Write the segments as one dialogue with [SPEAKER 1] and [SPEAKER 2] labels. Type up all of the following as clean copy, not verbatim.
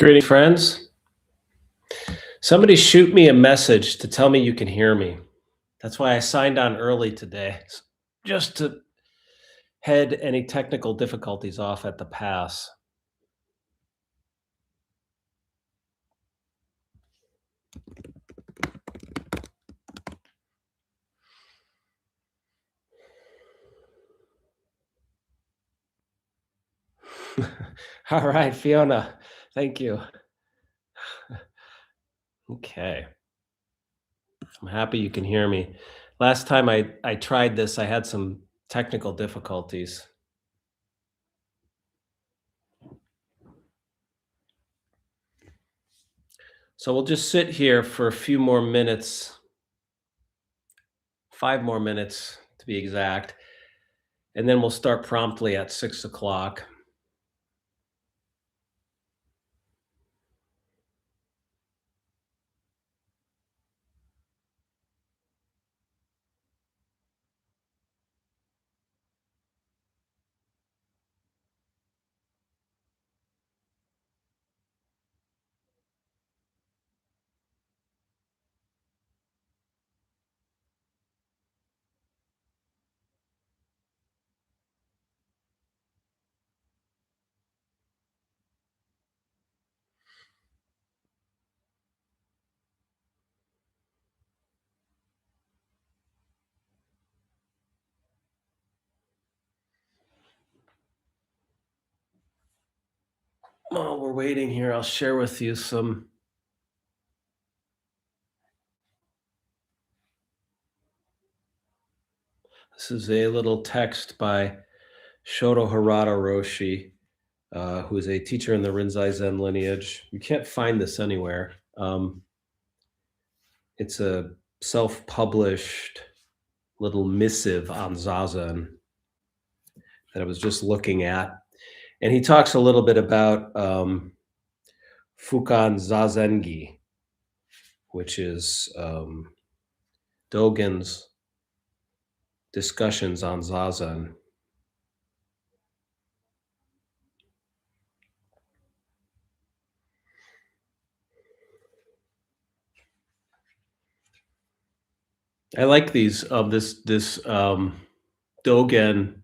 [SPEAKER 1] Greetings, friends. Somebody shoot me a message to tell me you can hear me. That's why I signed on early today, just to head any technical difficulties off at the pass. All right, Fiona. Thank you. Okay. I'm happy you can hear me. Last time I tried this, I had some technical difficulties. So we'll just sit here for a few more minutes, 5 more minutes to be exact, and then we'll start promptly at 6 o'clock. While we're waiting here, I'll share with you some. This is a little text by Shoto Harada Roshi, who is a teacher in the Rinzai Zen lineage. You can't find this anywhere. It's a self-published little missive on Zazen that I was just looking at. And he talks a little bit about Fukan Zazengi, which is Dogen's discussions on Zazen. I like these this Dogen.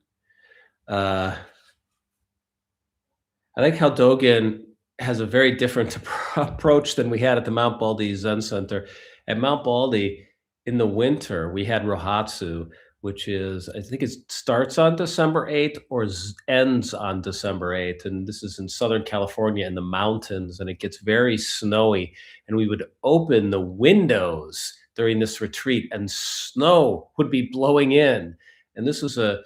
[SPEAKER 1] I like how Dogen has a very different approach than we had at the Mount Baldy Zen Center. At Mount Baldy, in the winter, we had Rohatsu, which is, I think it starts on December 8th or ends on December 8th. And this is in Southern California in the mountains, and it gets very snowy. And we would open the windows during this retreat, and snow would be blowing in. And this was a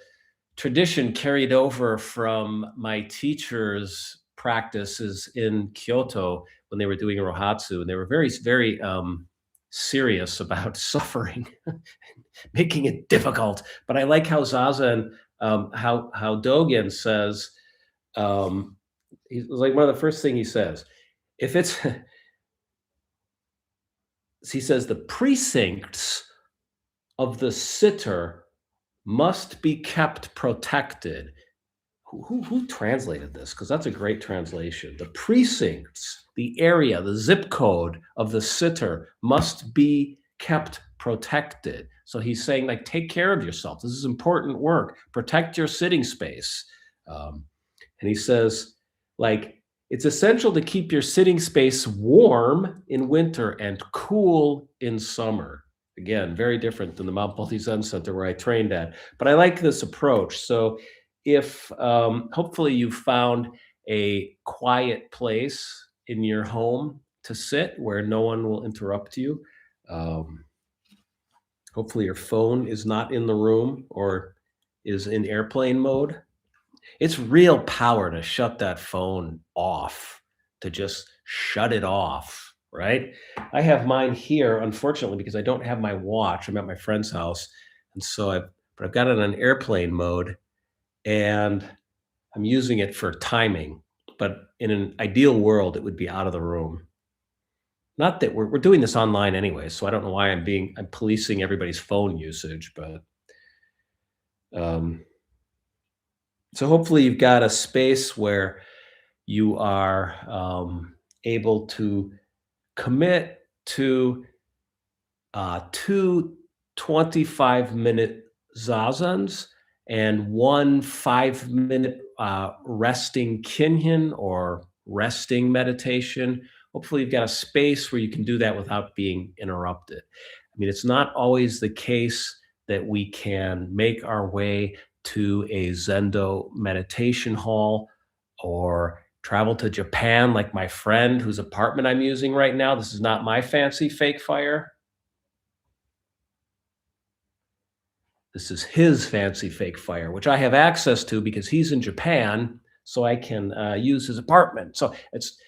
[SPEAKER 1] tradition carried over from my teachers' practices in Kyoto when they were doing Rohatsu, and they were very, very serious about suffering, making it difficult. But I like how Zazen, how Dogen says, he's like one of the first thing he says, if it's, he says the precincts of the sitter must be kept protected. Who translated this? Because that's a great translation. The precincts, the area, the zip code of the sitter must be kept protected. So he's saying, like, take care of yourself. This is important work. Protect your sitting space. And he says, like, it's essential to keep your sitting space warm in winter and cool in summer. Again, very different than the Mount Baldy Zen Center where I trained at. But I like this approach. So if hopefully you found a quiet place in your home to sit where no one will interrupt you. Hopefully your phone is not in the room or is in airplane mode. It's real power to shut that phone off, to just shut it off, right? I have mine here, unfortunately, because I don't have my watch. I'm at my friend's house, and so I've got it on airplane mode, and I'm using it for timing. But in an ideal world, it would be out of the room. Not that we're doing this online anyway, so I don't know why I'm policing everybody's phone usage, but so hopefully you've got a space where you are able to commit to two 25-minute zazens and one 5-minute resting kinhin or resting meditation. Hopefully, you've got a space where you can do that without being interrupted. I mean, it's not always the case that we can make our way to a Zendo meditation hall or travel to Japan like my friend whose apartment I'm using right now. This is not my fancy fake fire. This is his fancy fake fire, which I have access to because he's in Japan, so I can use his apartment. So it's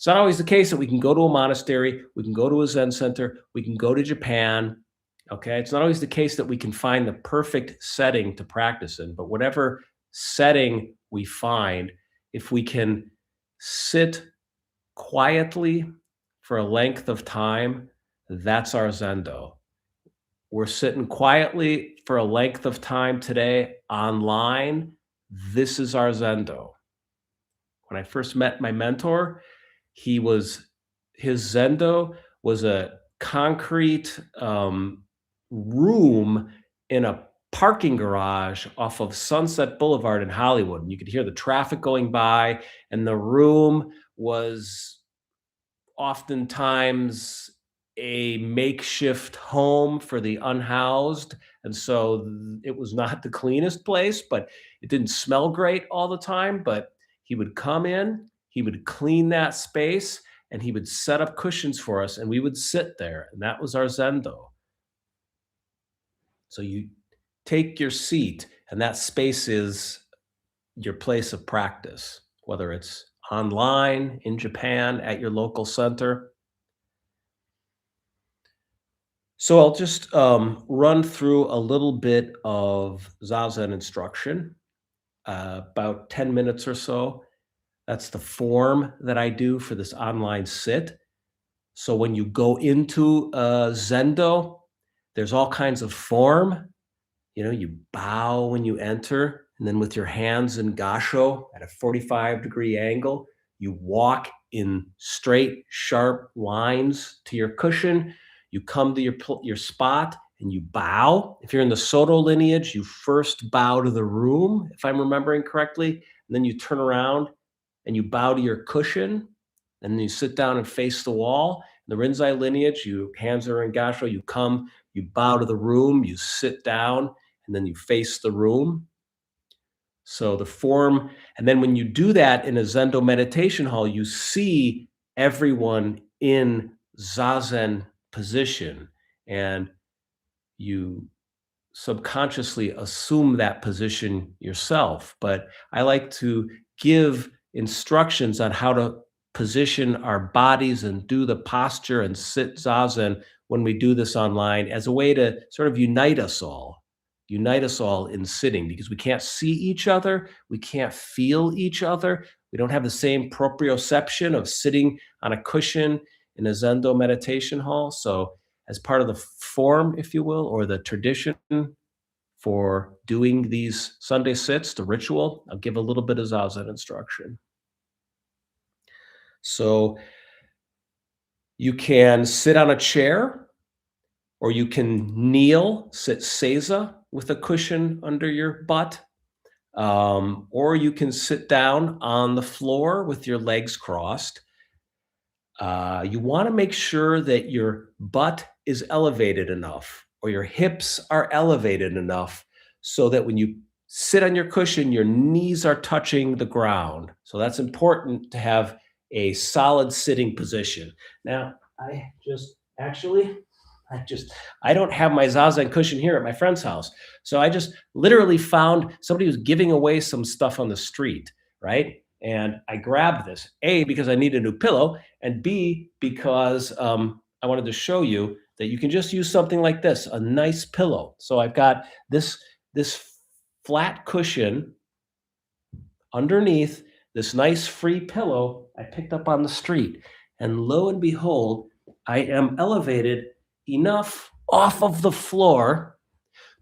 [SPEAKER 1] not always the case that we can go to a monastery, we can go to a Zen center, we can go to Japan. Okay, it's not always the case that we can find the perfect setting to practice in, but whatever setting we find, if we can sit quietly for a length of time, that's our Zendo. We're sitting quietly for a length of time today online. This is our Zendo. When I first met my mentor, he was his Zendo was a concrete room in a parking garage off of Sunset Boulevard in Hollywood. And you could hear the traffic going by, and the room was oftentimes a makeshift home for the unhoused. And so it was not the cleanest place, but it didn't smell great all the time. But he would come in, he would clean that space, and he would set up cushions for us, and we would sit there. And that was our Zendo. So you take your seat, and that space is your place of practice, whether it's online, in Japan, at your local center. So I'll just run through a little bit of Zazen instruction, about 10 minutes or so. That's the form that I do for this online sit. So when you go into Zendo, there's all kinds of form. You know, you bow when you enter, and then with your hands in gasho at a 45-degree angle, you walk in straight, sharp lines to your cushion. You come to your spot and you bow. If you're in the Soto lineage, you first bow to the room, if I'm remembering correctly, and then you turn around and you bow to your cushion, and then you sit down and face the wall. In the Rinzai lineage, you hands are in gasho, you come, you bow to the room, you sit down, and then you face the room. So the form, and then when you do that in a Zendo meditation hall, you see everyone in Zazen position, and you subconsciously assume that position yourself. But I like to give instructions on how to position our bodies and do the posture and sit Zazen when we do this online as a way to sort of unite us all in sitting because we can't see each other, we can't feel each other, we don't have the same proprioception of sitting on a cushion in a Zendo meditation hall. So, as part of the form, if you will, or the tradition for doing these Sunday sits, the ritual, I'll give a little bit of Zazen instruction. So, you can sit on a chair or you can kneel, sit seiza with a cushion under your butt, or you can sit down on the floor with your legs crossed. You want to make sure that your butt is elevated enough or your hips are elevated enough so that when you sit on your cushion, your knees are touching the ground. So that's important to have a solid sitting position. Now, I just I don't have my Zazen cushion here at my friend's house. So I just literally found somebody was giving away some stuff on the street, right? And I grabbed this, A, because I need a new pillow, and B, because I wanted to show you that you can just use something like this, a nice pillow. So I've got this flat cushion underneath this nice free pillow I picked up on the street. And lo and behold, I am elevated enough off of the floor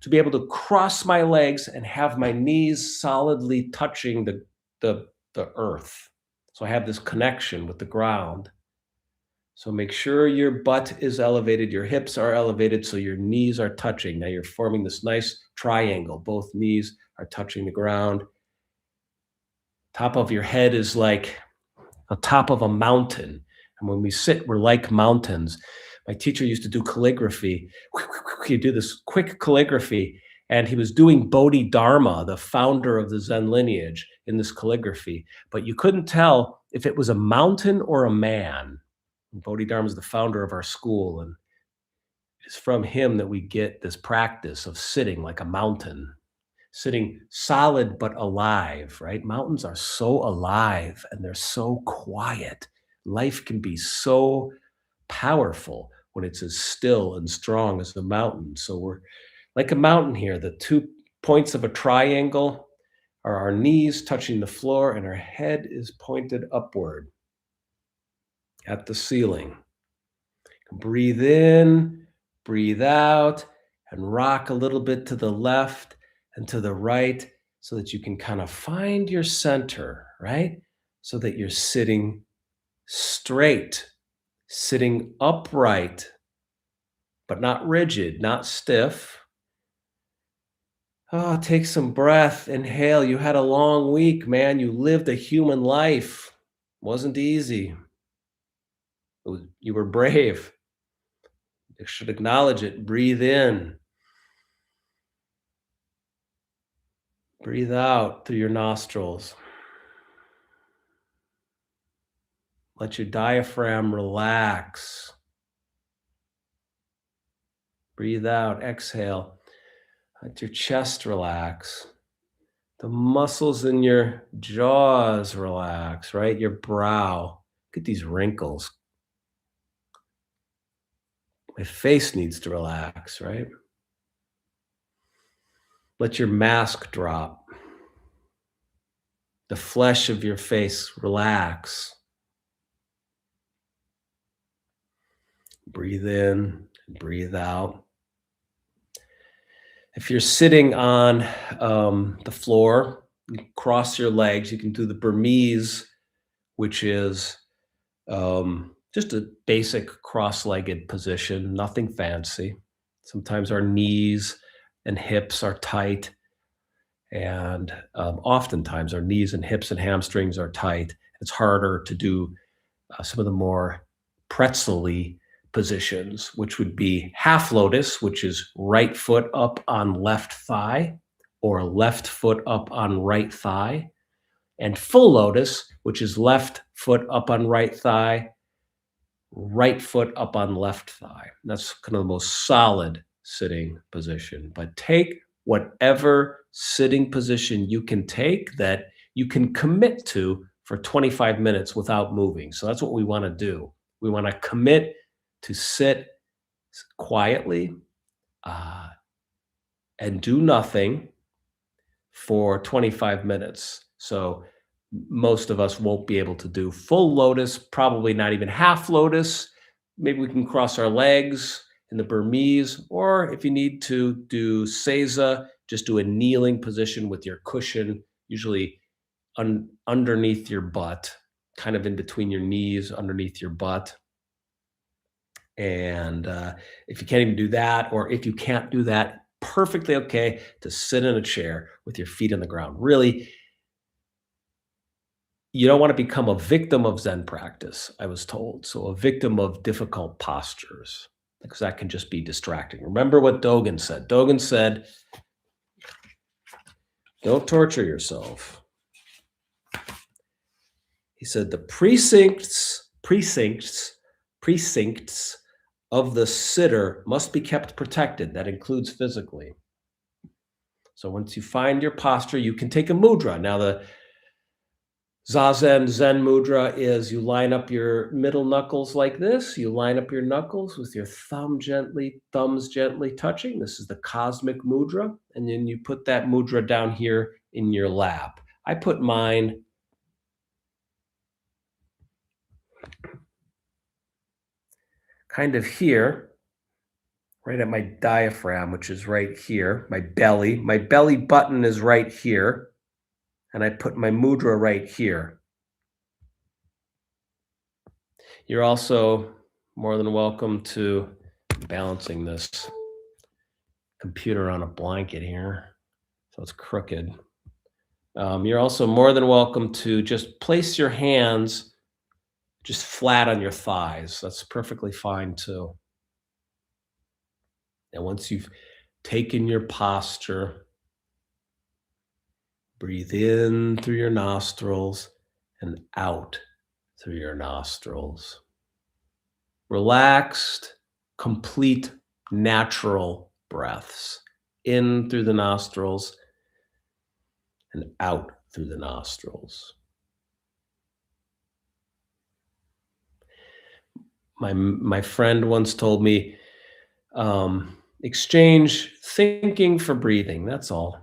[SPEAKER 1] to be able to cross my legs and have my knees solidly touching the earth. So I have this connection with the ground. So make sure your butt is elevated, your hips are elevated, so your knees are touching. Now you're forming this nice triangle. Both knees are touching the ground. Top of your head is like the top of a mountain. And when we sit, we're like mountains. My teacher used to do calligraphy. He'd do this quick calligraphy, and he was doing Bodhidharma, the founder of the Zen lineage, in this calligraphy. But you couldn't tell if it was a mountain or a man. Bodhidharma is the founder of our school, and it's from him that we get this practice of sitting like a mountain, sitting solid but alive, right? Mountains are so alive and they're so quiet. Life can be so powerful when it's as still and strong as the mountain. So we're like a mountain here. The 2 points of a triangle are our knees touching the floor, and our head is pointed upward at the ceiling. Breathe in, breathe out, and rock a little bit to the left and to the right so that you can kind of find your center, right? So that you're sitting straight, sitting upright, but not rigid, not stiff. Oh, take some breath. Inhale. You had a long week, man. You lived a human life. Wasn't easy. You were brave. You should acknowledge it. Breathe in. Breathe out through your nostrils. Let your diaphragm relax. Breathe out, exhale. Let your chest relax. The muscles in your jaws relax, right? Your brow. Look at these wrinkles. My face needs to relax, right? Let your mask drop. The flesh of your face relax. Breathe in, breathe out. If you're sitting on the floor, you cross your legs. You can do the Burmese, which is just a basic cross-legged position, nothing fancy. Sometimes our knees and hips are tight, and oftentimes our knees and hips and hamstrings are tight. It's harder to do some of the more pretzel-y positions, which would be half lotus, which is right foot up on left thigh, or left foot up on right thigh, and full lotus, which is left foot up on right thigh, right foot up on left thigh. That's kind of the most solid sitting position. But take whatever sitting position you can take that you can commit to for 25 minutes without moving. So that's what we want to do. We want to commit to sit quietly uh, and do nothing for 25 minutes. So most of us won't be able to do full lotus, probably not even half lotus. Maybe we can cross our legs in the Burmese, or if you need to do seiza, just do a kneeling position with your cushion, usually underneath your butt, kind of in between your knees, underneath your butt. And if you can't even do that, or if you can't do that, perfectly okay to sit in a chair with your feet on the ground. Really, you don't want to become a victim of Zen practice, I was told. So a victim of difficult postures, because that can just be distracting. Remember what Dogen said. Dogen said, don't torture yourself. He said the precincts of the sitter must be kept protected. That includes physically. So once you find your posture, you can take a mudra. Now the Zazen Zen mudra is you line up your middle knuckles like this. You line up your knuckles with your thumbs gently touching. This is the cosmic mudra. And then you put that mudra down here in your lap. I put mine kind of here, right at my diaphragm, which is right here, my belly. My belly button is right here. And I put my mudra right here. You're also More than welcome to balancing this computer on a blanket here, so it's crooked. You're also more than welcome to just place your hands just flat on your thighs. That's perfectly fine too. And once you've taken your posture, breathe in through your nostrils and out through your nostrils. Relaxed, complete, natural breaths in through the nostrils and out through the nostrils. My friend once told me, exchange thinking for breathing. That's all.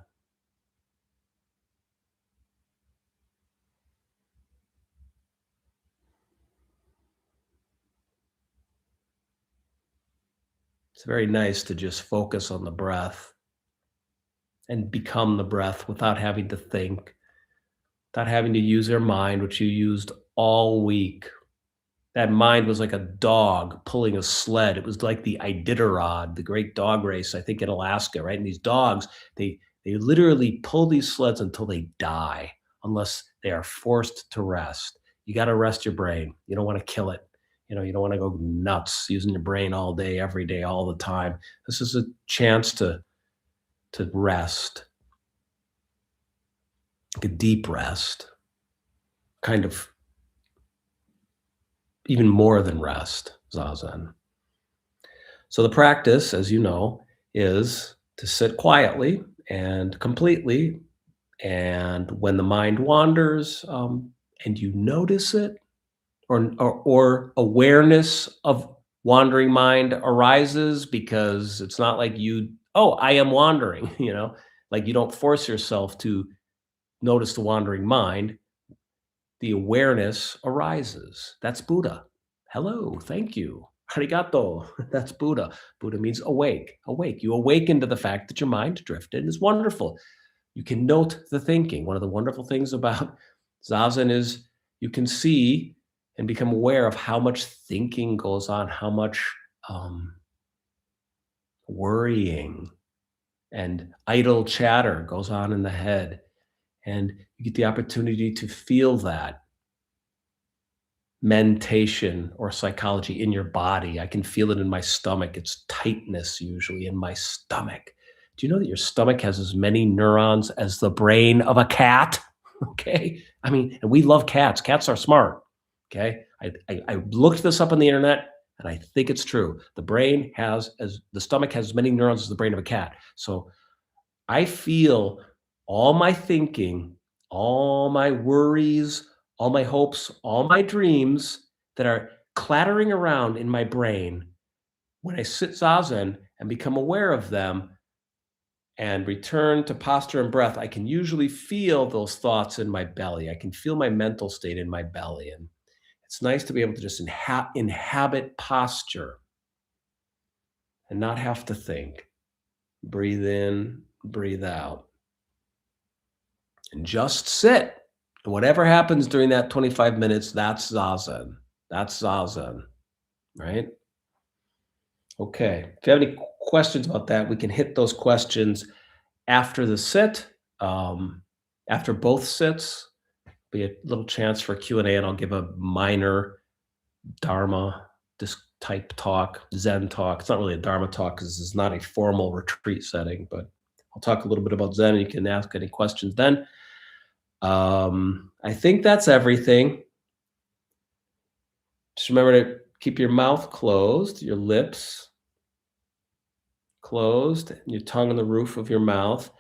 [SPEAKER 1] It's very nice to just focus on the breath and become the breath without having to think, without having to use your mind, which you used all week. That mind was like a dog pulling a sled. It was like the Iditarod, the great dog race, I think in Alaska, right? And these dogs, they literally pull these sleds until they die, unless they are forced to rest. You got to rest your brain. You don't want to kill it. You don't want to go nuts using your brain all day, every day, all the time. This is a chance to rest, like a deep rest, kind of even more than rest, Zazen. So the practice, as you know, is to sit quietly and completely. And when the mind wanders, and you notice it, or awareness of wandering mind arises, because it's not like you, oh, I am wandering, like you don't force yourself to notice the wandering mind. The awareness arises. That's Buddha. Hello, thank you. Arigato. That's Buddha. Buddha means awake, awake. You awaken to the fact that your mind drifted. It's wonderful. You can note the thinking. One of the wonderful things about Zazen is you can see and become aware of how much thinking goes on, how much um, worrying and idle chatter goes on in the head. And you get the opportunity to feel that mentation or psychology in your body. I can feel it in my stomach. It's tightness usually in my stomach. Do you know that your stomach has as many neurons as the brain of a cat? Okay. I mean, and we love cats. Cats are smart. Okay. I looked this up on the internet and I think it's true. The stomach has as many neurons as the brain of a cat. So I feel all my thinking, all my worries, all my hopes, all my dreams that are clattering around in my brain. When I sit zazen and become aware of them and return to posture and breath, I can usually feel those thoughts in my belly. I can feel my mental state in my belly. And it's nice to be able to just inhabit posture and not have to think. Breathe in, breathe out. And just sit. And whatever happens during that 25 minutes, that's Zazen. That's Zazen, right? Okay. If you have any questions about that, we can hit those questions after the sit. After both sits, be a little chance for Q&A, and I'll give a minor Dharma type talk, Zen talk. It's not really a Dharma talk because this is not a formal retreat setting, but I'll talk a little bit about Zen and you can ask any questions then. I think that's everything. Just remember to keep your mouth closed, your lips closed, your tongue on the roof of your mouth.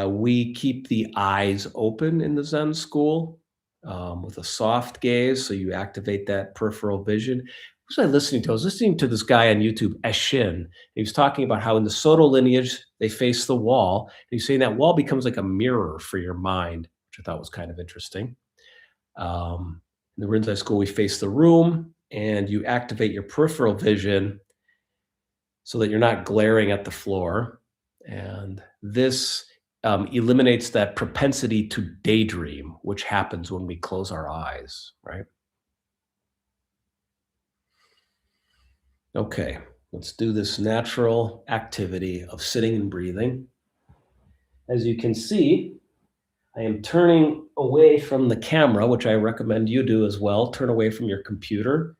[SPEAKER 1] We keep the eyes open in the Zen school with a soft gaze, so you activate that peripheral vision. What was I listening to? I was listening to this guy on YouTube, Eshin. He was talking about how in the Soto lineage, they face the wall. And he's saying that wall becomes like a mirror for your mind, which I thought was kind of interesting. In the Rinzai school, we face the room and you activate your peripheral vision so that you're not glaring at the floor. And this eliminates that propensity to daydream, which happens when we close our eyes, right? Okay, let's do this natural activity of sitting and breathing. As you can see, I am turning away from the camera, which I recommend you do as well. Turn away from your computer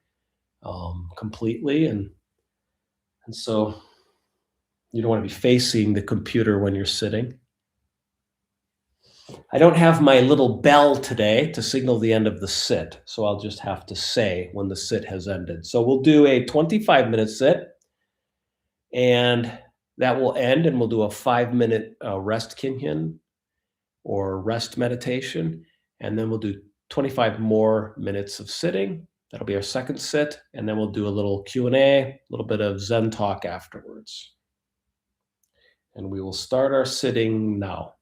[SPEAKER 1] completely. And so you don't want to be facing the computer when you're sitting. I don't have my little bell today to signal the end of the sit, so I'll just have to say when the sit has ended. So we'll do a 25-minute sit, and that will end, and we'll do a 5-minute rest kinhin or rest meditation, and then we'll do 25 more minutes of sitting. That'll be our second sit, and then we'll do a little Q&A, a little bit of Zen talk afterwards. And we will start our sitting now.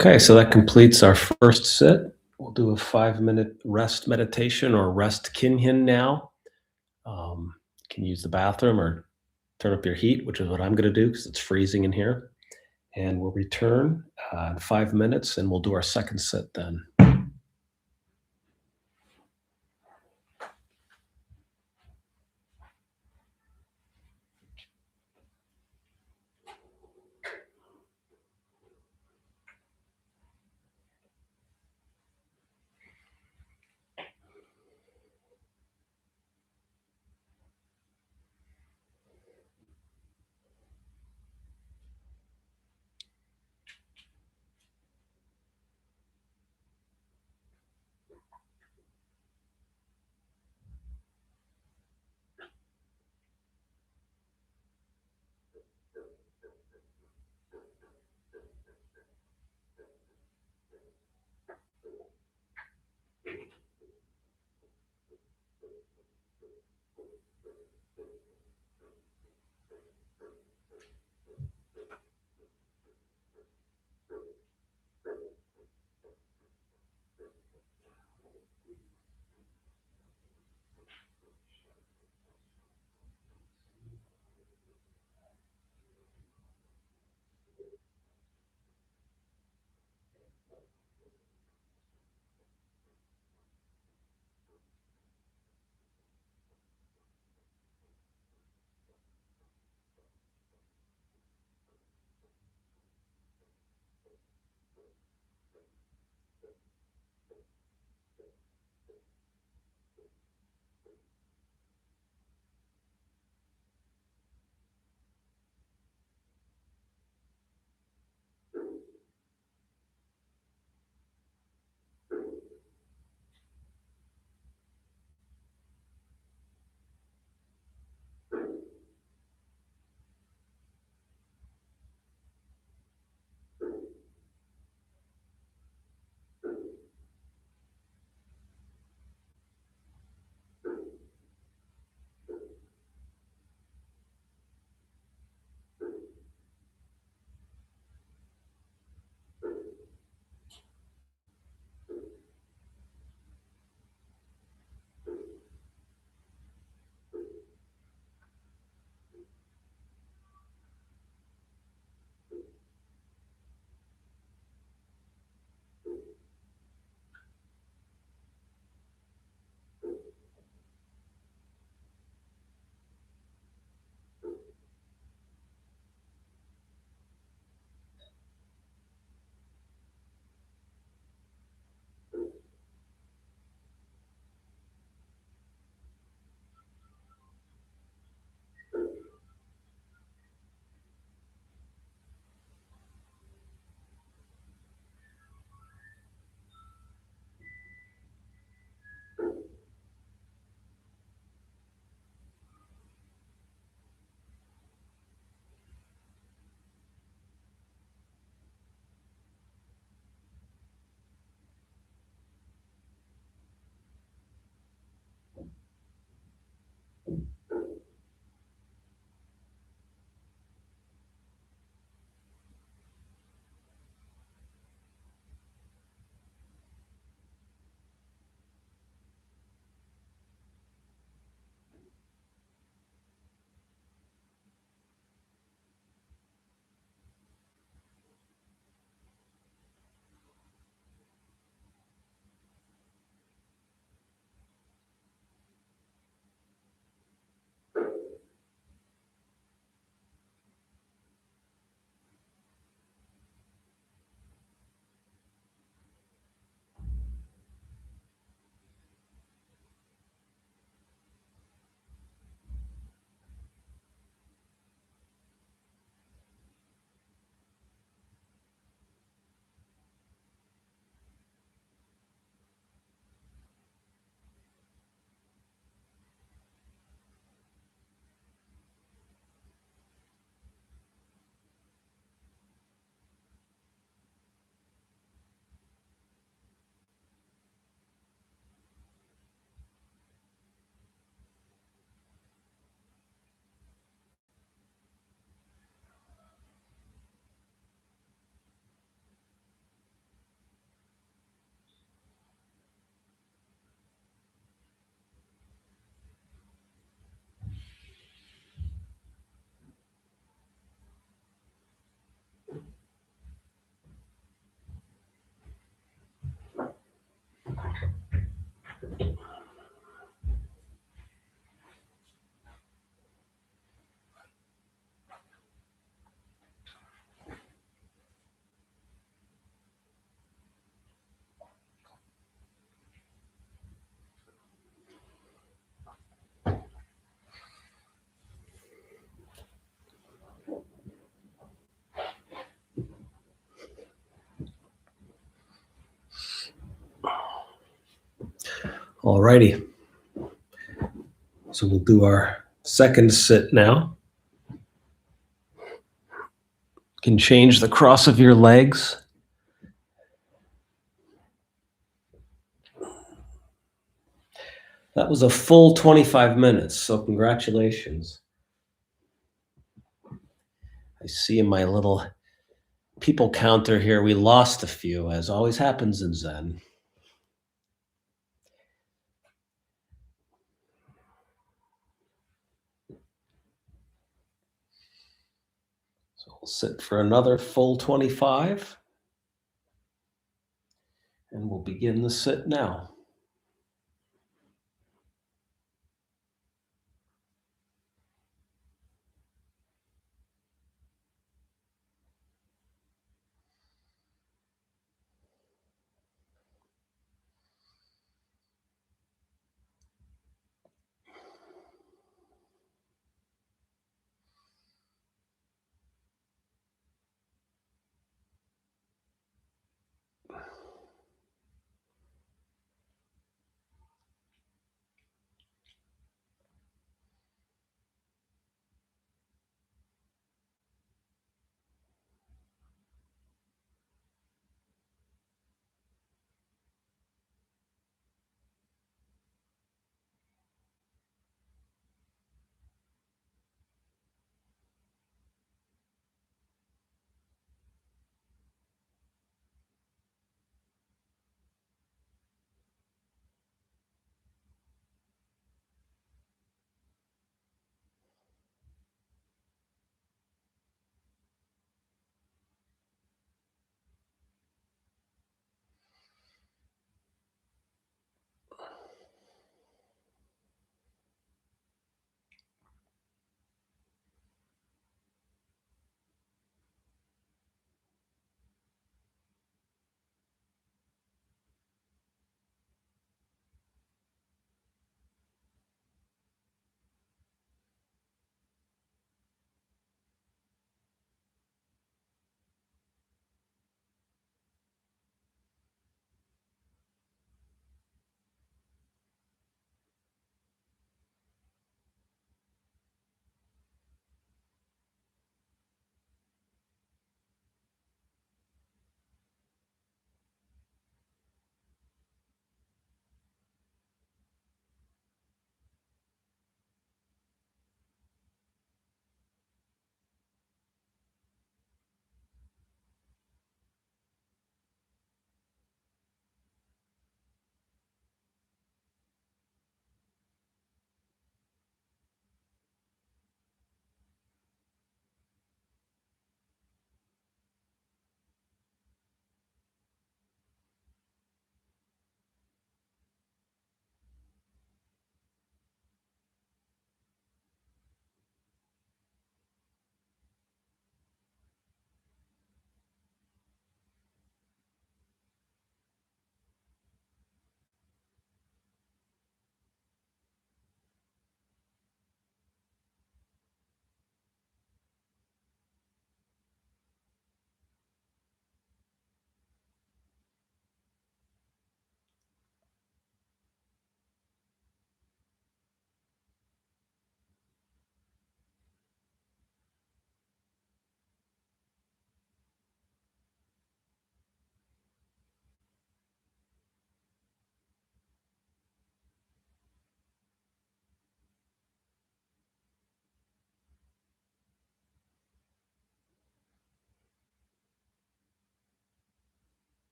[SPEAKER 1] Okay, so that completes our first sit. We'll do a 5-minute rest meditation or rest kinhin now. You can use the bathroom or turn up your heat, which is what I'm going to do because it's freezing in here. And we'll return in 5 minutes and we'll do our second sit then. Alrighty, so we'll do our second sit now. You can change the cross of your legs. That was a full 25 minutes, so congratulations. I see in my little people counter here, we lost a few, as always happens in Zen. So we'll sit for another full 25, and we'll begin the sit now.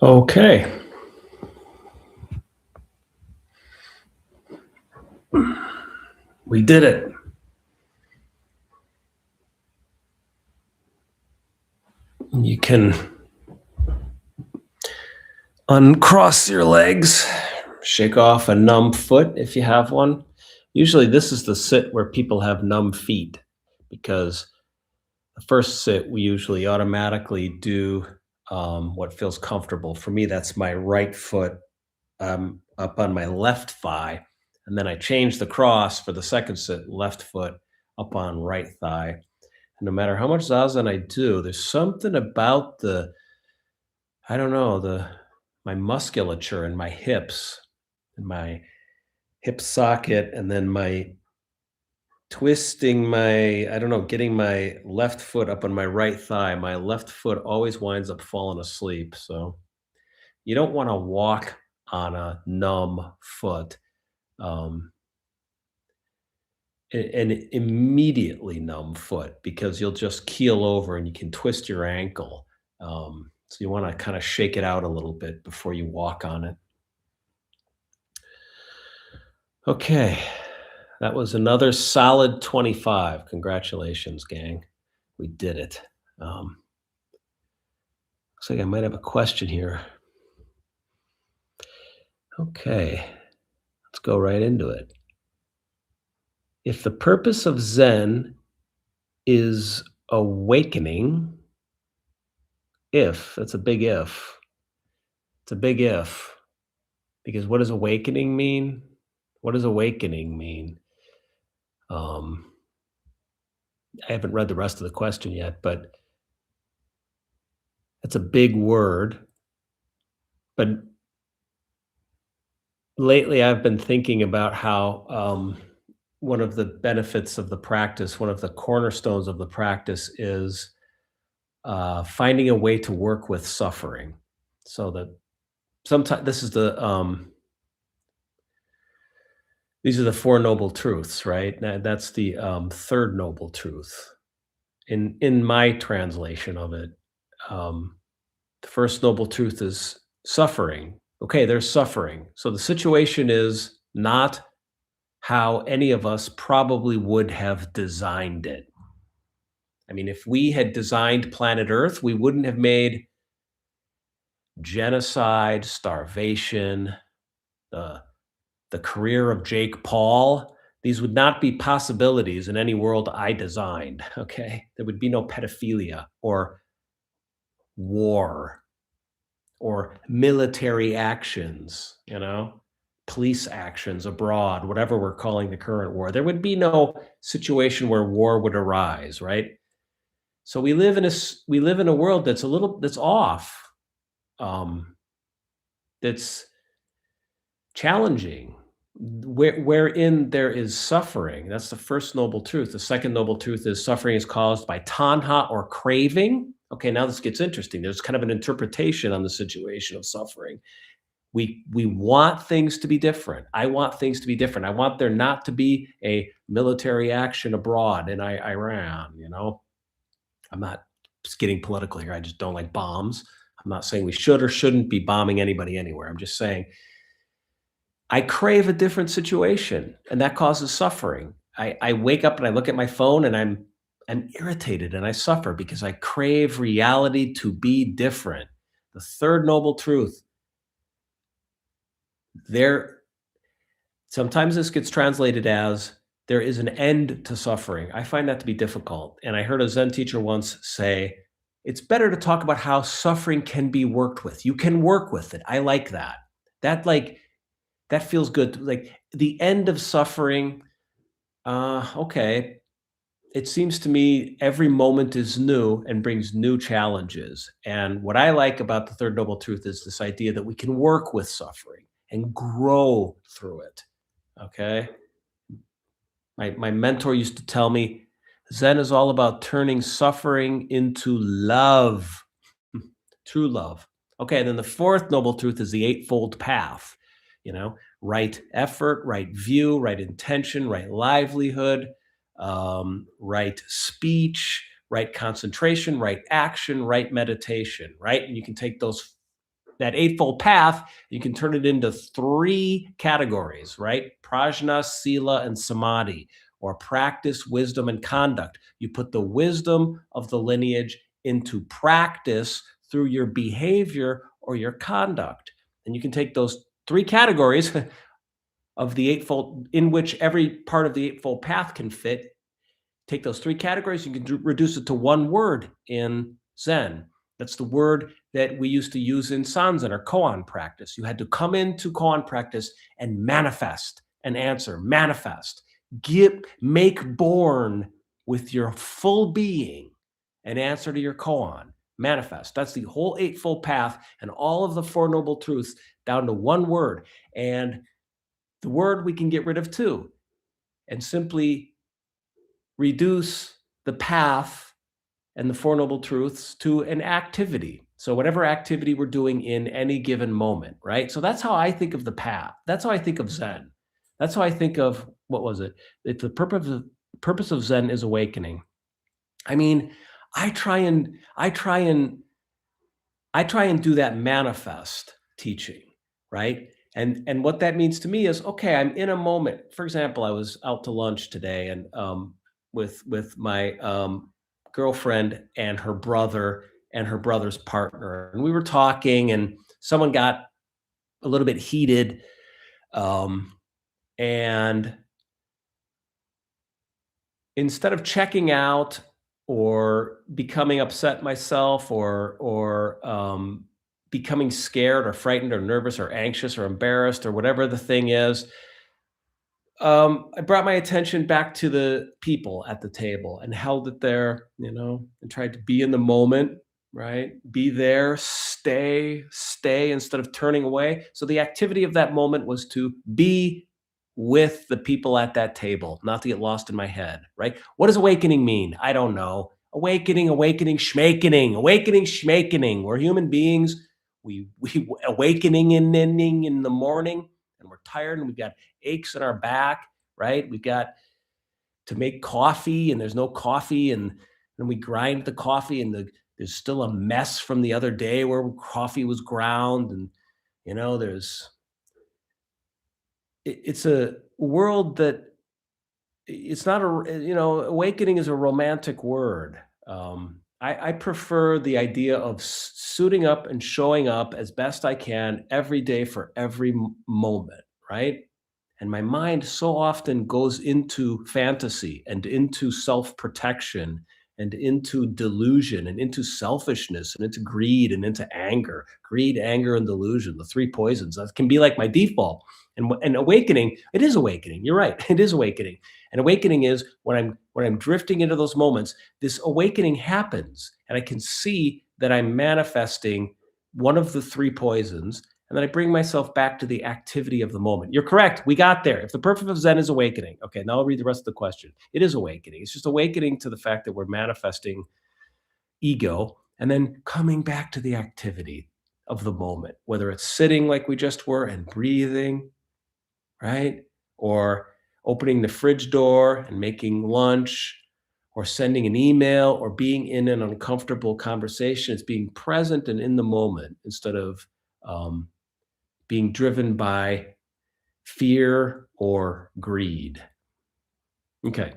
[SPEAKER 1] Okay, we did it. You can uncross your legs, shake off a numb foot if you have one. Usually, this is the sit where people have numb feet because the first sit we usually automatically do what feels comfortable. For me, that's my right foot up on my left thigh. And then I change the cross for the second sit, left foot up on right thigh. And no matter how much Zazen I do, there's something about I don't know, my musculature and my hips and my hip socket and then my twisting I don't know, getting my left foot up on my right thigh. My left foot always winds up falling asleep. So you don't want to walk on a numb foot. Um, an immediately numb foot because you'll just keel over and you can twist your ankle. So you want to kind of shake it out a little bit before you walk on it. Okay, that was another solid 25. Congratulations, gang. We did it. Looks like I might have a question here. Okay, let's go right into it. If the purpose of Zen is awakening, if, that's a big if. It's a big if. Because what does awakening mean? What does awakening mean? Um, I haven't read the rest of the question yet, but it's a big word. But lately, I've been thinking about how one of the benefits of the practice, one of the cornerstones of the practice is finding a way to work with suffering. So that sometimes this is these are the four noble truths, right? That's the third noble truth in my translation of it. Um, the first noble truth is suffering. Okay, there's suffering. So the situation is not how any of us probably would have designed it. I mean, if we had designed planet Earth, we wouldn't have made genocide, starvation, the the career of Jake Paul. These would not be possibilities in any world I designed. Okay, there would be no pedophilia or war or military actions, police actions abroad, whatever we're calling the current war. There would be no situation where war would arise, right? So we live in a world that's off, um, that's challenging, wherein there is suffering. That's the first noble truth. The second noble truth is suffering is caused by tanha or craving. Okay, now this gets interesting. There's kind of an interpretation on the situation of suffering. We want things to be different. I want things to be different. I want there not to be a military action abroad in Iran. I'm not just getting political here. I just don't like bombs. I'm not saying we should or shouldn't be bombing anybody anywhere. I'm just saying I crave a different situation, and that causes suffering. I wake up and I look at my phone and I'm irritated and I suffer because I crave reality to be different. The third noble truth, there sometimes this gets translated as there is an end to suffering. I find that to be difficult. And I heard a Zen teacher once say, it's better to talk about how suffering can be worked with. You can work with it. I like that. That like that feels good. Like the end of suffering, okay. It seems to me every moment is new and brings new challenges. And what I like about the third noble truth is this idea that we can work with suffering and grow through it. Okay. My mentor used to tell me Zen is all about turning suffering into love, true love. Okay, and then the fourth noble truth is the eightfold path. Right effort, right view, right intention, right livelihood, right speech, right concentration, right action, right meditation, right? And you can take those that eightfold path, you can turn it into three categories, right? Prajna, sila, and samadhi, or practice, wisdom, and conduct. You put the wisdom of the lineage into practice through your behavior or your conduct. And you can take those three categories of the eightfold, in which every part of the eightfold path can fit. Take those three categories, you can reduce it to one word in Zen. That's the word that we used to use in Sanzen or koan practice. You had to come into koan practice and manifest an answer, manifest, make born with your full being an answer to your koan, manifest. That's the whole eightfold path and all of the Four Noble Truths down to one word. And the word we can get rid of too, and simply reduce the path and the Four Noble Truths to an activity. So, whatever activity we're doing in any given moment, right? So, that's how I think of the path. That's how I think of Zen. That's how I think of what was it? If the purpose of Zen is awakening. I mean, I try and I try and I try and do that manifest teaching, right? And what that means to me is, okay, I'm in a moment. For example, I was out to lunch today and with my girlfriend and her brother's partner, and we were talking, and someone got a little bit heated, um, and instead of checking out or becoming upset myself or becoming scared or frightened or nervous or anxious or embarrassed or whatever the thing is, I brought my attention back to the people at the table and held it there, and tried to be in the moment, right? Be there, stay instead of turning away. So the activity of that moment was to be with the people at that table, not to get lost in my head, right? What does awakening mean? I don't know. Awakening, schmakening. We're human beings. We awakening in the morning, and we're tired and we got aches in our back, right? We've got to make coffee and there's no coffee, and then we grind the coffee and there's still a mess from the other day where coffee was ground, and there's it's a world that it's not a awakening is a romantic word. I prefer the idea of suiting up and showing up as best I can every day for every moment, right? And my mind so often goes into fantasy and into self-protection and into delusion and into selfishness and into greed and into anger. Greed, anger, and delusion, the three poisons. That can be like my default. And awakening, it is awakening. You're right. It is awakening. And awakening is when I'm drifting into those moments, this awakening happens, and I can see that I'm manifesting one of the three poisons, and then I bring myself back to the activity of the moment. You're correct. We got there. If the purpose of Zen is awakening, okay, now I'll read the rest of the question. It is awakening. It's just awakening to the fact that we're manifesting ego and then coming back to the activity of the moment, whether it's sitting like we just were and breathing, right? Or opening the fridge door and making lunch, or sending an email, or being in an uncomfortable conversation. It's being present and in the moment instead of um, being driven by fear or greed. Okay.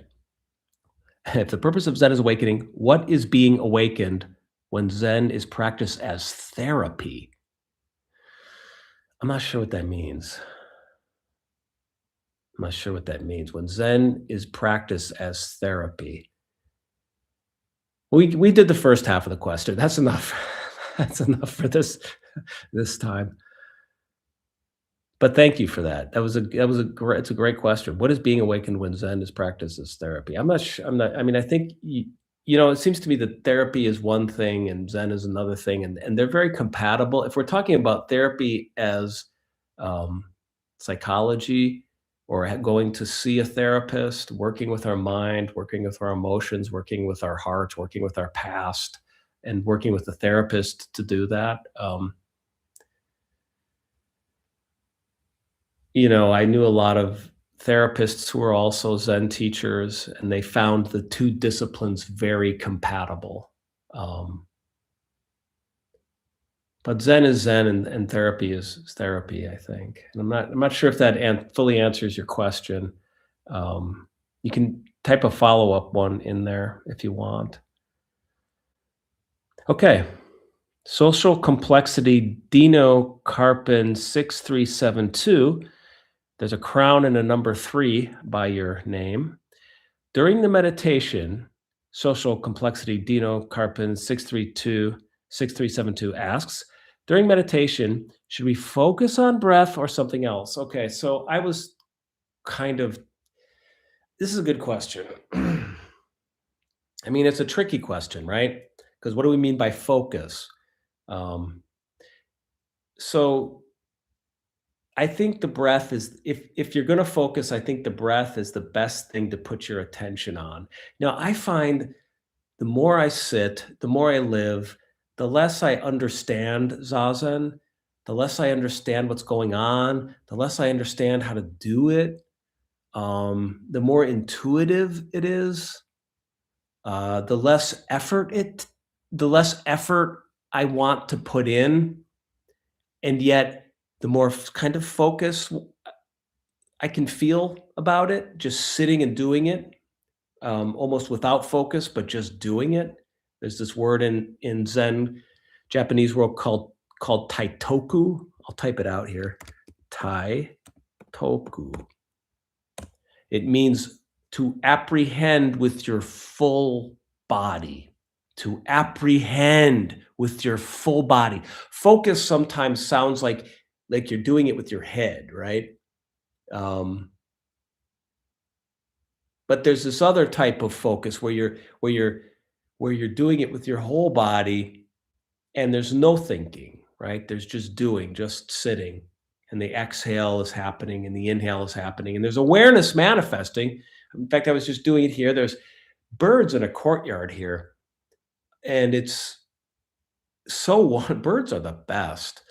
[SPEAKER 1] If the purpose of Zen is awakening, what is being awakened when Zen is practiced as therapy? I'm not sure what that means. I'm not sure what that means. When Zen is practiced as therapy. We did the first half of the question. That's enough. That's enough for this time. But thank you for that. It's a great question. What is being awakened when Zen is practiced as therapy? I'm not sure. I'm not. I mean, I think it seems to me that therapy is one thing and Zen is another thing, and they're very compatible. If we're talking about therapy as um, psychology, or going to see a therapist, working with our mind, working with our emotions, working with our heart, working with our past, and working with the therapist to do that. I knew a lot of therapists who were also Zen teachers, and they found the two disciplines very compatible. Um, But Zen is Zen, and therapy is therapy, I think. And I'm not sure if that fully answers your question. Um, you can type a follow-up one in there if you want. Okay. Social complexity Dino Carpin 6372. There's a crown and a number 3 by your name. During the meditation, social complexity Dino Carpin 6372 asks, during meditation, should we focus on breath or something else? Okay, so I was kind of, this is a good question. I mean, it's a tricky question, right? Because what do we mean by focus? Um, so I think the breath is, if you're going to focus, I think the breath is the best thing to put your attention on. Now, I find the more I sit, the more I live, the less I understand Zazen, the less I understand what's going on, the less I understand how to do it, the more intuitive it is, the less the less effort I want to put in, and yet the more kind of focus I can feel about it, just sitting and doing it, almost without focus, but just doing it. There's this word in Zen, Japanese world called taitoku. I'll type it out here. Taitoku. It means to apprehend with your full body. To apprehend with your full body. Focus sometimes sounds like you're doing it with your head, right? Um, but there's this other type of focus where you're doing it with your whole body, and there's no thinking, right? There's just doing, just sitting, and the exhale is happening and the inhale is happening, and there's awareness manifesting. In fact, I was just doing it here. There's birds in a courtyard here, and it's birds are the best,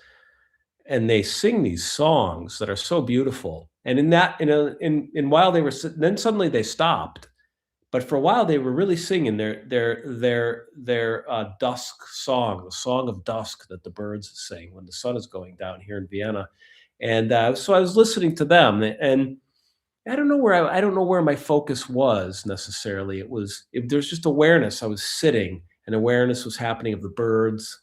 [SPEAKER 1] and they sing these songs that are so beautiful. And in while they were then suddenly they stopped. But for a while, they were really singing their dusk song, the song of dusk that the birds sing when the sun is going down here in Vienna. And so I was listening to them, and I don't know where my focus was necessarily. There's just awareness. I was sitting, and awareness was happening of the birds,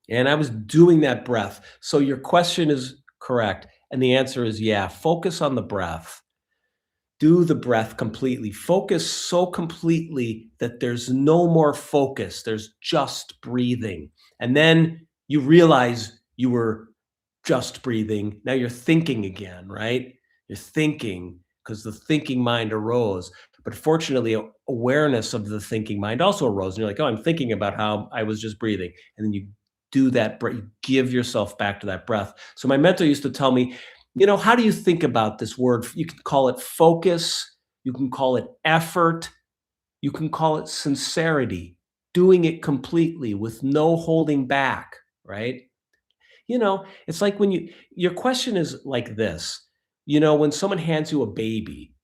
[SPEAKER 1] and I was doing that breath. So your question is correct, and the answer is yeah. Focus on the breath, do the breath completely. Focus so completely that there's no more focus. There's just breathing. And then you realize you were just breathing. Now you're thinking again, right? You're thinking because the thinking mind arose. But fortunately, awareness of the thinking mind also arose. And you're like, oh, I'm thinking about how I was just breathing. And then you do that, you give yourself back to that breath. So my mentor used to tell me, how do you think about this word? You can call it focus, you can call it effort, you can call it sincerity, doing it completely with no holding back, right? It's like your question is like this. When someone hands you a baby,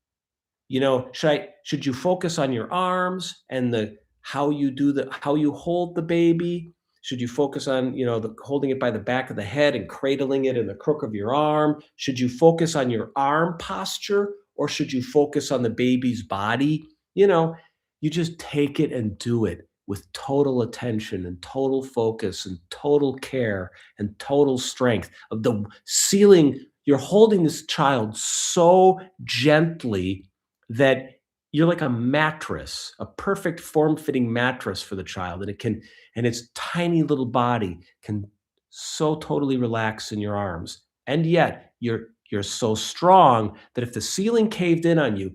[SPEAKER 1] should you focus on your arms and the how you hold the baby? Should you focus on, holding it by the back of the head and cradling it in the crook of your arm? Should you focus on your arm posture, or should you focus on the baby's body? You just take it and do it with total attention and total focus and total care and total strength of the ceiling. You're holding this child so gently that you're like a mattress, a perfect form-fitting mattress for the child, and its tiny little body can so totally relax in your arms. And yet you're so strong that if the ceiling caved in on you,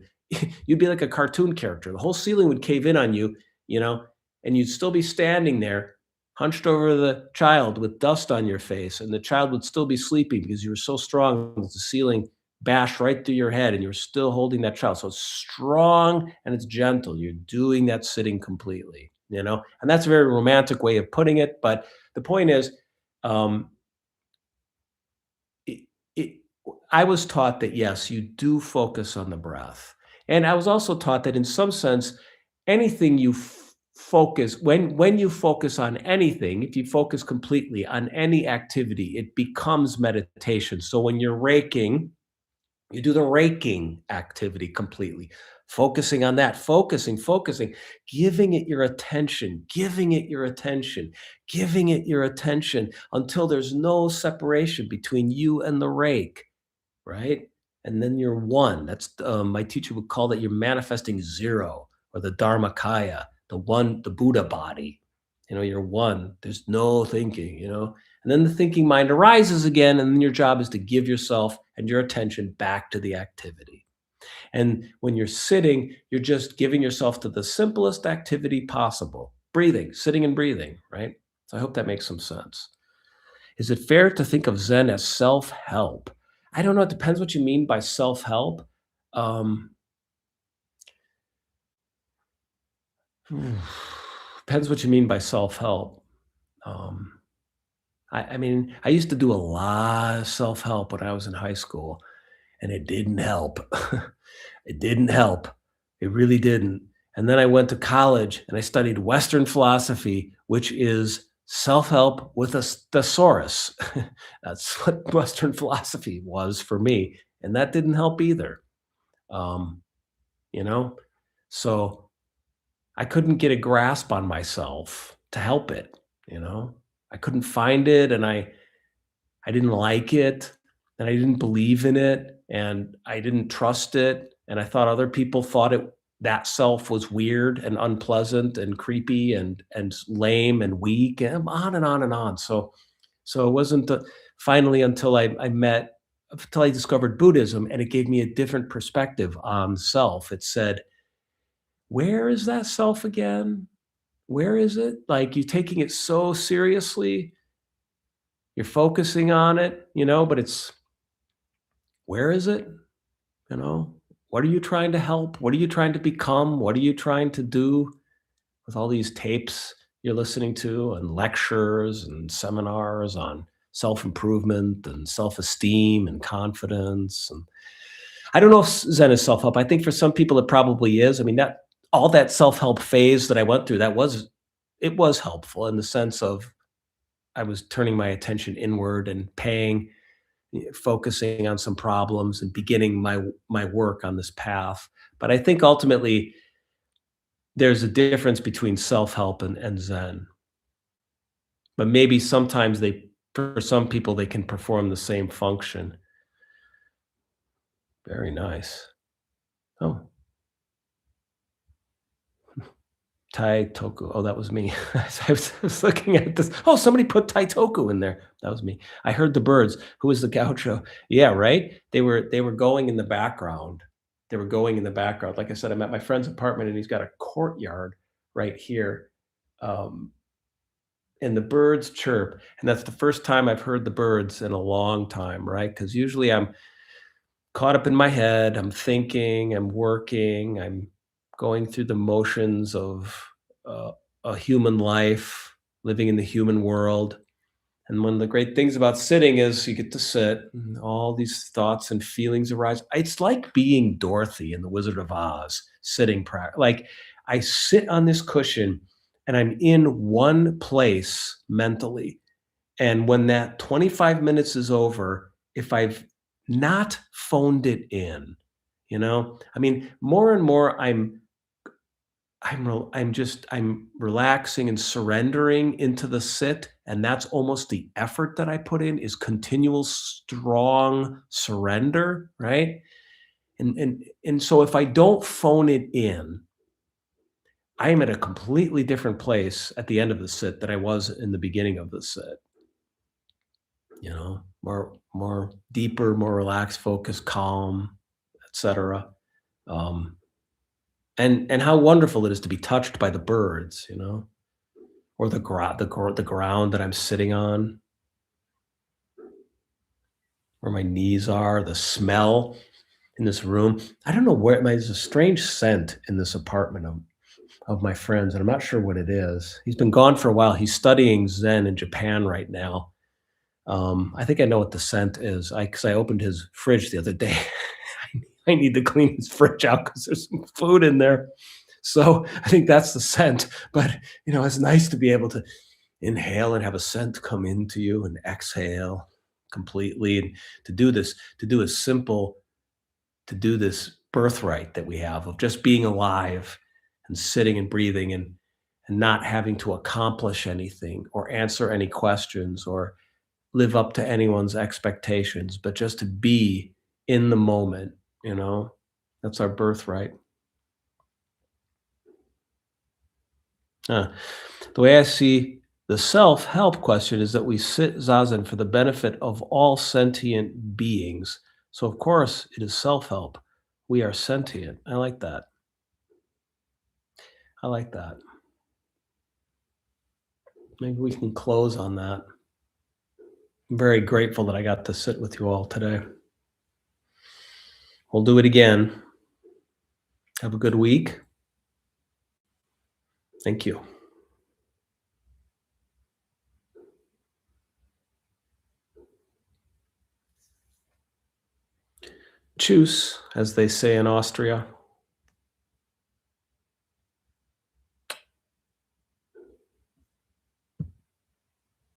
[SPEAKER 1] you'd be like a cartoon character. The whole ceiling would cave in on you, you know, and you'd still be standing there hunched over the child with dust on your face, and the child would still be sleeping because you were so strong that the ceiling bashed right through your head and you're still holding that child. So it's strong and it's gentle. You're doing that sitting completely. And that's a very romantic way of putting it. But the point is, um, it, it, I was taught that yes, you do focus on the breath. And I was also taught that in some sense, anything you focus when you focus on anything, if you focus completely on any activity, it becomes meditation. So when you're raking, you do the raking activity completely, focusing on that, focusing, giving it your attention, giving it your attention, giving it your attention until there's no separation between you and the rake, right? And then you're one. That's my teacher would call that you're manifesting zero or the Dharmakaya, the one, the Buddha body. You're one. There's no thinking. And then the thinking mind arises again, and then your job is to give yourself and your attention back to the activity. And when you're sitting, you're just giving yourself to the simplest activity possible, breathing, sitting and breathing, right? So I hope that makes some sense. Is it fair to think of Zen as self-help? I don't know. It depends what you mean by self-help. Um, depends what you mean by self-help. Um, I mean, I used to do a lot of self-help when I was in high school, and it didn't help. It didn't help. It really didn't. And then I went to college and I studied Western philosophy, which is self-help with a thesaurus. That's what Western philosophy was for me. And that didn't help either. Um, you know? So I couldn't get a grasp on myself to help it. I couldn't find it, and I didn't like it, and I didn't believe in it, and I didn't trust it, and I thought other people thought that self was weird and unpleasant and creepy and lame and weak, and on and on and on. So it wasn't finally until I discovered Buddhism, and it gave me a different perspective on self. It said, "Where is that self again? Where is it? Like, you're taking it so seriously, you're focusing on it, but where is it? You know, what are you trying to help? What are you trying to become? What are you trying to do with all these tapes you're listening to and lectures and seminars on self-improvement and self-esteem and confidence? And I don't know if Zen is self-help. I think for some people it probably is. I mean, that all that self-help phase that I went through, it was helpful in the sense of I was turning my attention inward and focusing on some problems and beginning my work on this path. But I think ultimately there's a difference between self-help and Zen. But maybe sometimes for some people, they can perform the same function. Very nice. Oh, Tai Toku. Oh, that was me. I was looking at this. Oh, somebody put Tai Toku in there. That was me. I heard the birds. Who was the gaucho? Yeah, right. They were going in the background. They were going in the background. Like I said, I'm at my friend's apartment, and he's got a courtyard right here, um, and the birds chirp. And that's the first time I've heard the birds in a long time, right? Because usually I'm caught up in my head. I'm thinking, I'm working, I'm going through the motions of a human life, living in the human world. And one of the great things about sitting is you get to sit, and all these thoughts and feelings arise. It's like being Dorothy in The Wizard of Oz, sitting like I sit on this cushion and I'm in one place mentally. And when that 25 minutes is over, if I've not phoned it in, I mean, more and more I'm relaxing and surrendering into the sit, and that's almost the effort that I put in is continual strong surrender, right? And so if I don't phone it in, I am at a completely different place at the end of the sit than I was in the beginning of the sit. More deeper, more relaxed, focused, calm, etc. Um, and how wonderful it is to be touched by the birds, or the ground that I'm sitting on, where my knees are, the smell in this room. I don't know there's a strange scent in this apartment of my friends, and I'm not sure what it is. He's been gone for a while. He's studying Zen in Japan right now. I think I know what the scent is. Because I opened his fridge the other day. I need to clean his fridge out because there's some food in there. So I think that's the scent. But it's nice to be able to inhale and have a scent come into you and exhale completely, and to do a simple to do this birthright that we have of just being alive and sitting and breathing, and not having to accomplish anything or answer any questions or live up to anyone's expectations, but just to be in the moment, you know? That's our birthright. Uh, the way I see the self-help question is that we sit Zazen for the benefit of all sentient beings. So of course it is self-help. We are sentient. I like that. I like that. Maybe we can close on that. I'm very grateful that I got to sit with you all today. We'll do it again. Have a good week. Thank you. Tschüss, as they say in Austria.